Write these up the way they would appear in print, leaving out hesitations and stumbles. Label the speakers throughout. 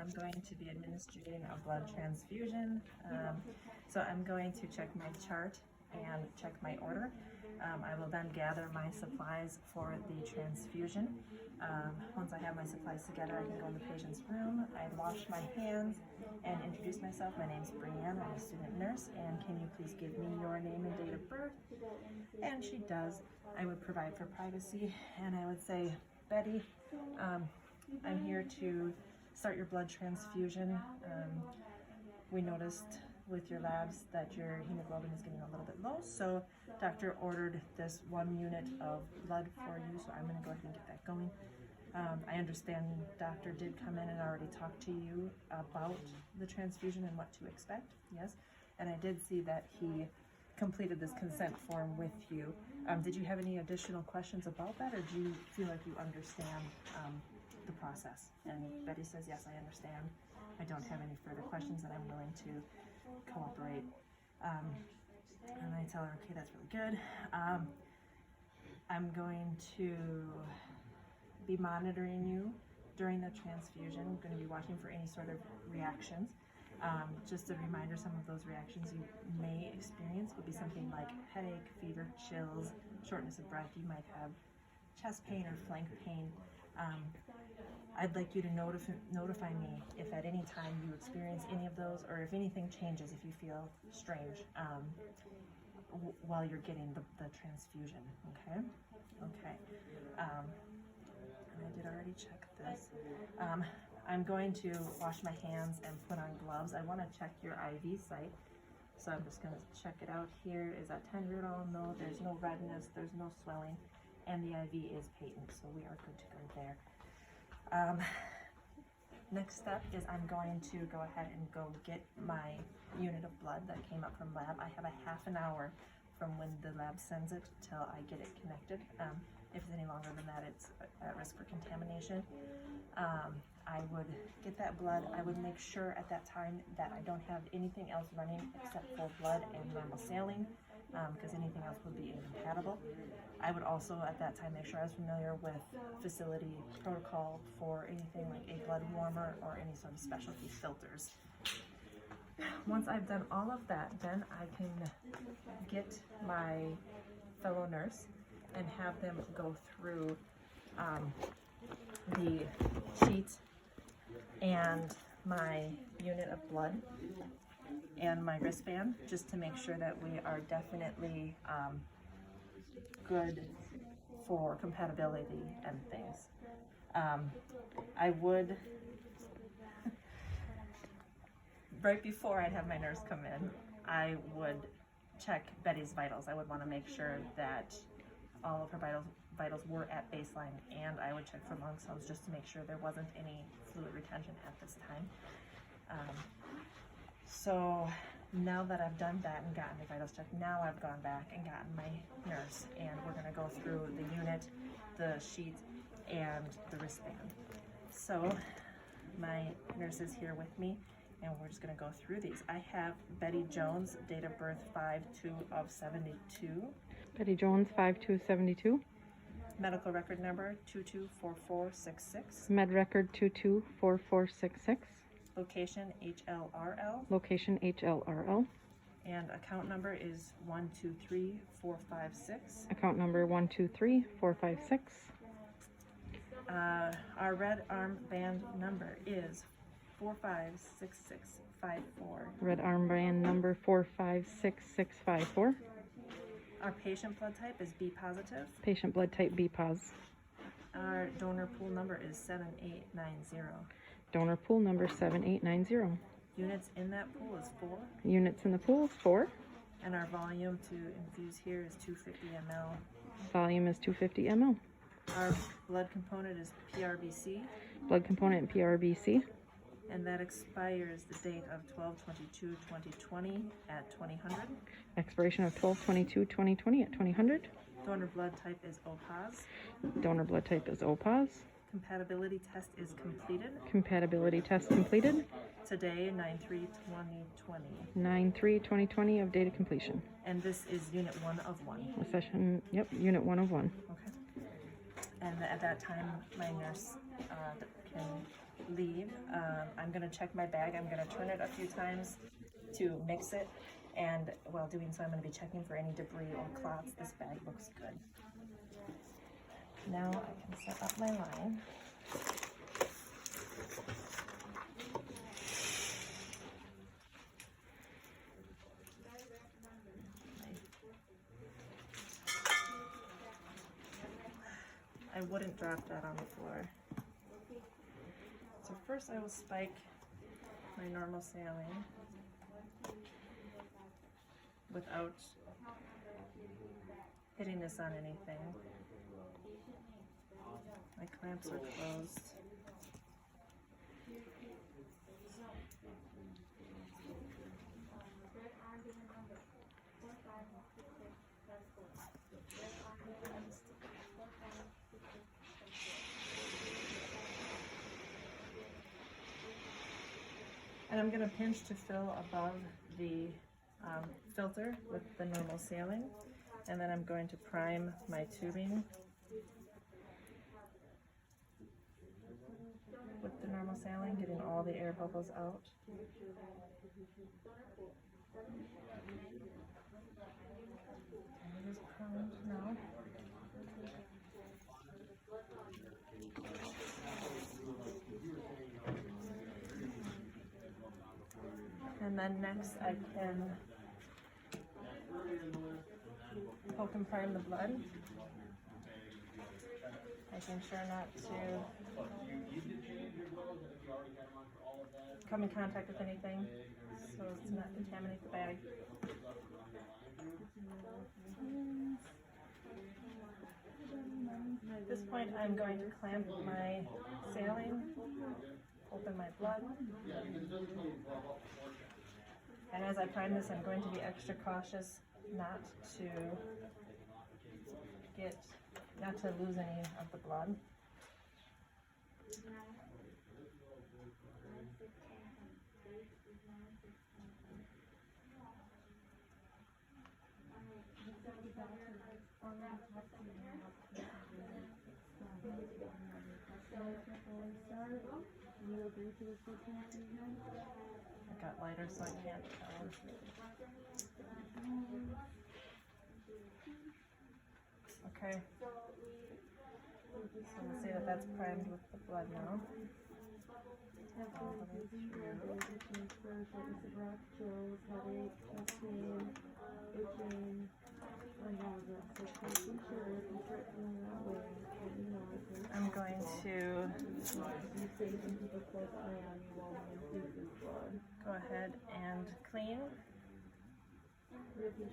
Speaker 1: I'm going to be administering a blood transfusion. So I'm going to check my chart and check my order. I will then gather my supplies for the transfusion. Once I have my supplies together, I can go in the patient's room. I wash my hands and introduce myself. My name is Bryanne. I'm a student nurse, and can you please give me your name and date of birth? And she does. I would provide for privacy, and I would say, Betty, I'm here to start your blood transfusion. We noticed with your labs that your hemoglobin is getting a little bit low, so doctor ordered this 1 unit of blood for you, so I'm going to go ahead and get that going. I understand doctor did come in and already talk to you about the transfusion and what to expect, yes, and I did see that he completed this consent form with you. Did you have any additional questions about that, or do you feel like you understand the process? And Betty says, yes, I understand. I don't have any further questions, and I'm willing to cooperate. And I tell her, okay, that's really good. I'm going to be monitoring you during the transfusion. I'm going to be watching for any sort of reactions. Just a reminder, some of those reactions you may experience would be something like headache, fever, chills, shortness of breath. You might have chest pain or flank pain. I'd like you to notify me if at any time you experience any of those, or if anything changes, if you feel strange while you're getting the transfusion, okay? Okay. And I did already check this. I'm going to wash my hands and put on gloves. I want to check your IV site, so I'm just going to check it out here. Is that 10-uridol? No, there's no redness, there's no swelling, and the IV is patent, so we are good to go there. Next step is I'm going to go ahead and go get my unit of blood that came up from lab. I have a half an hour from when the lab sends it till I get it connected. If it's any longer than that, it's at risk for contamination. I would get that blood. I would make sure at that time that I don't have anything else running except for blood and normal saline, because anything else would be incompatible. I would also at that time make sure I was familiar with facility protocol for anything like a blood warmer or any sort of specialty filters. Once I've done all of that, then I can get my fellow nurse and have them go through the sheet and my unit of blood and my wristband, just to make sure that we are definitely good for compatibility and things. I would, right before I'd have my nurse come in, I would check Betty's vitals. I would want to make sure that all of her vitals were at baseline, and I would check for lung cells just to make sure there wasn't any fluid retention at this time. So now that I've done that and gotten the vitals checked, now I've gone back and gotten my nurse, and we're going to go through the unit, the sheet, and the wristband. So my nurse is here with me, and we're just going to go through these. I have Betty Jones, date of birth 5/2 of 72.
Speaker 2: Betty Jones, 5/2/72.
Speaker 1: Medical record number 224466.
Speaker 2: Med record 224466.
Speaker 1: Location HLRL.
Speaker 2: Location HLRL.
Speaker 1: And account number is 123456.
Speaker 2: Account number 123456.
Speaker 1: Our red arm band number is 456654.
Speaker 2: Red arm band number 456654.
Speaker 1: Our patient blood type is B positive.
Speaker 2: Patient blood type B pos.
Speaker 1: Our donor pool number is 7890.
Speaker 2: Donor pool number 7890.
Speaker 1: Units in that pool is 4.
Speaker 2: Units in the pool is 4.
Speaker 1: And our volume to infuse here is 250 ml.
Speaker 2: Volume is 250 ml.
Speaker 1: Our blood component is PRBC.
Speaker 2: Blood component PRBC.
Speaker 1: And that expires the date of 12/22/2020 at 2000.
Speaker 2: Expiration of 12/22/2020 at 2000.
Speaker 1: Donor blood type is O pos.
Speaker 2: Donor blood type is O pos.
Speaker 1: Compatibility test is completed.
Speaker 2: Compatibility test completed.
Speaker 1: Today, 9/3/2020.
Speaker 2: 9/3/2020 of data completion.
Speaker 1: And this is unit 1 of 1.
Speaker 2: A session, yep, unit 1 of 1.
Speaker 1: Okay. And at that time, my nurse can leave, I'm gonna check my bag. I'm gonna turn it a few times to mix it, and while doing so, I'm gonna be checking for any debris or clots. This bag looks good. Now I can set up my line. I wouldn't drop that on the floor. So first I will spike my normal saline without hitting this on anything. My clamps are closed. And I'm going to pinch to fill above the filter with the normal saline, and then I'm going to prime my tubing with the normal saline, getting all the air bubbles out. And it is primed now. And then next I can poke and prime the blood, making sure not to come in contact with anything so as to not contaminate the bag. At this point I'm going to clamp my saline, open my blood. And as I prime this, I'm going to be extra cautious not to lose any of the blood. I got lighter, so I can't tell. Okay. So we'll say that that's primed with the blood now. All the way through. I'm going to go ahead and clean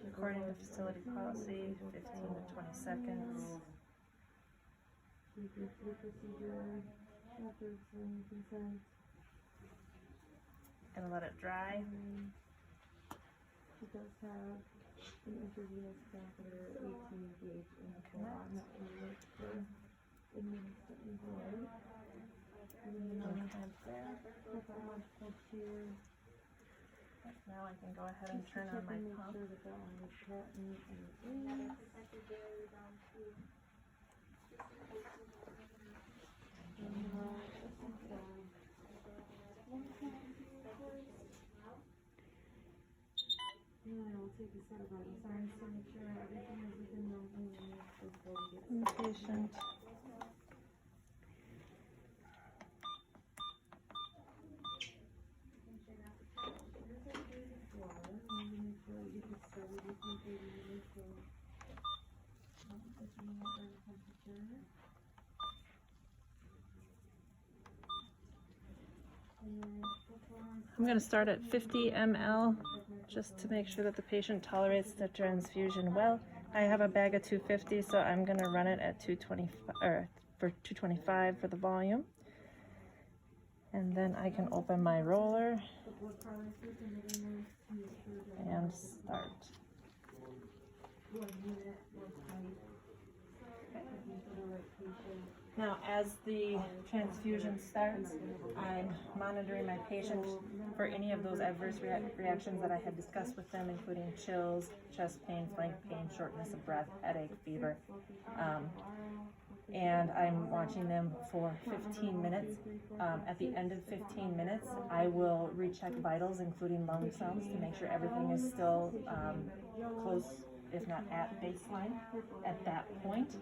Speaker 1: according to facility policy, 15 to 20 seconds. Gonna let it dry.
Speaker 3: She does have an intravenous catheter, 18 gauge implant that can work for administering blood. And then
Speaker 1: There.
Speaker 3: with that much blood here,
Speaker 1: Now I can go ahead and turn on my
Speaker 3: make
Speaker 1: pump.
Speaker 3: sure that that one is patent and clean. And then I will take a set of vital signs to make sure everything is within normal limits before we get started.
Speaker 1: Patient. I'm going to start at 50 ml just to make sure that the patient tolerates the transfusion well. I have a bag of 250, so I'm going to run it at 225 or for 225 for the volume. And then I can open my roller and start. Now, as the transfusion starts, I'm monitoring my patient for any of those adverse reactions that I had discussed with them, including chills, chest pain, flank pain, shortness of breath, headache, fever. and I'm watching them for 15 minutes. At the end of 15 minutes, I will recheck vitals, including lung sounds, to make sure everything is still close, if not at baseline. At that point,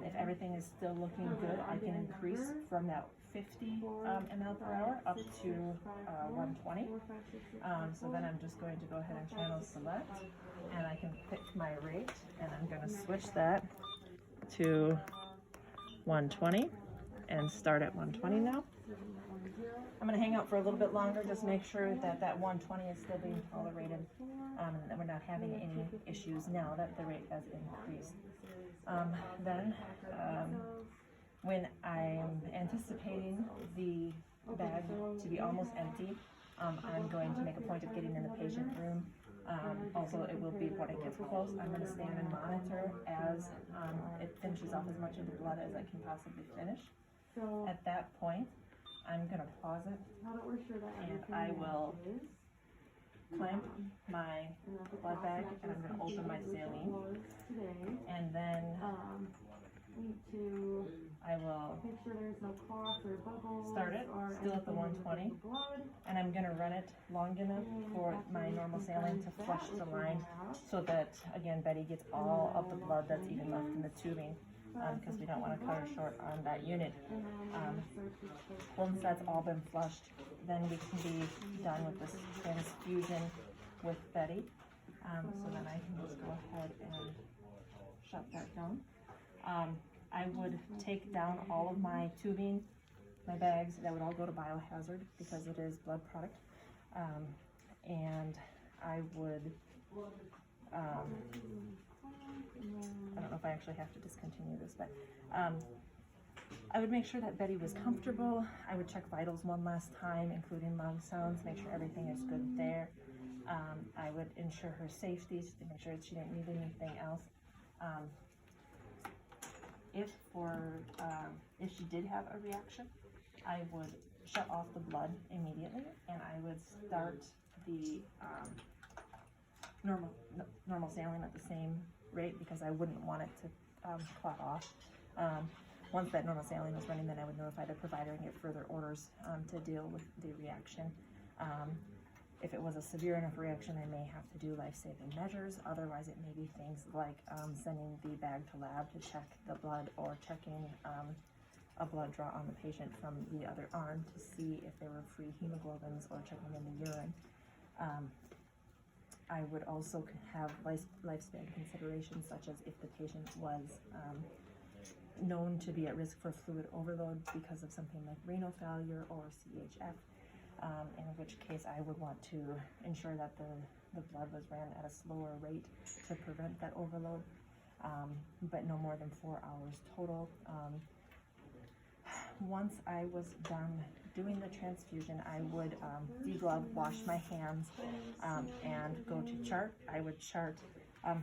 Speaker 1: if everything is still looking good, I can increase from that 50 ml per hour up to 120. So then I'm just going to go ahead and channel select, and I can pick my rate, and I'm going to switch that to 120 and start at 120 now. I'm going to hang out for a little bit longer, just make sure that that 120 is still being tolerated, and that we're not having any issues now that the rate has increased. When I'm anticipating the bag to be almost empty, I'm going to make a point of getting in the patient room. Also, it will be when it gets close, I'm going to stand and monitor as it finishes off as much of the blood as I can possibly finish. At that point, I'm going to pause it, and I will clamp my blood bag, and I'm going to open my saline, and then I will start it, still at the 120, and I'm going to run it long enough for my normal saline to flush the line, so that, again, Betty gets all of the blood that's even left in the tubing, because we don't want to cut her short on that unit. Once that's all been flushed, then we can be done with this transfusion with Betty. So then I can just go ahead and shut that down. I would take down all of my tubing, my bags, that would all go to biohazard because it is blood product. And I would, I don't know if I actually have to discontinue this, but I would make sure that Betty was comfortable. I would check vitals one last time, including lung sounds, make sure everything is good there. I would ensure her safety to make sure that she didn't need anything else. If she did have a reaction, I would shut off the blood immediately, and I would start the normal saline at the same rate, because I wouldn't want it to clot off. Once that normal saline was running, then I would notify the provider and get further orders to deal with the reaction. If it was a severe enough reaction, I may have to do life-saving measures. Otherwise, it may be things like sending the bag to lab to check the blood, or checking a blood draw on the patient from the other arm to see if there were free hemoglobins, or checking in the urine. I would also have lifespan considerations, such as if the patient was known to be at risk for fluid overload because of something like renal failure or CHF, in which case I would want to ensure that the blood was ran at a slower rate to prevent that overload, but no more than 4 hours total. Once I was done doing the transfusion, I would deglove, wash my hands, and go to chart. I would chart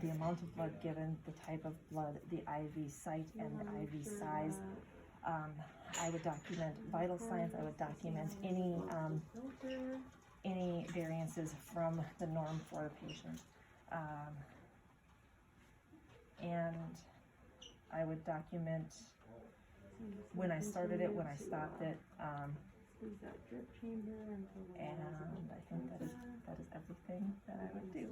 Speaker 1: the amount of blood given, the type of blood, the IV site, and the IV size. I would document vital signs. I would document any variances from the norm for the patient. And I would document when I started it, when I stopped it, and I think that is everything that I would do.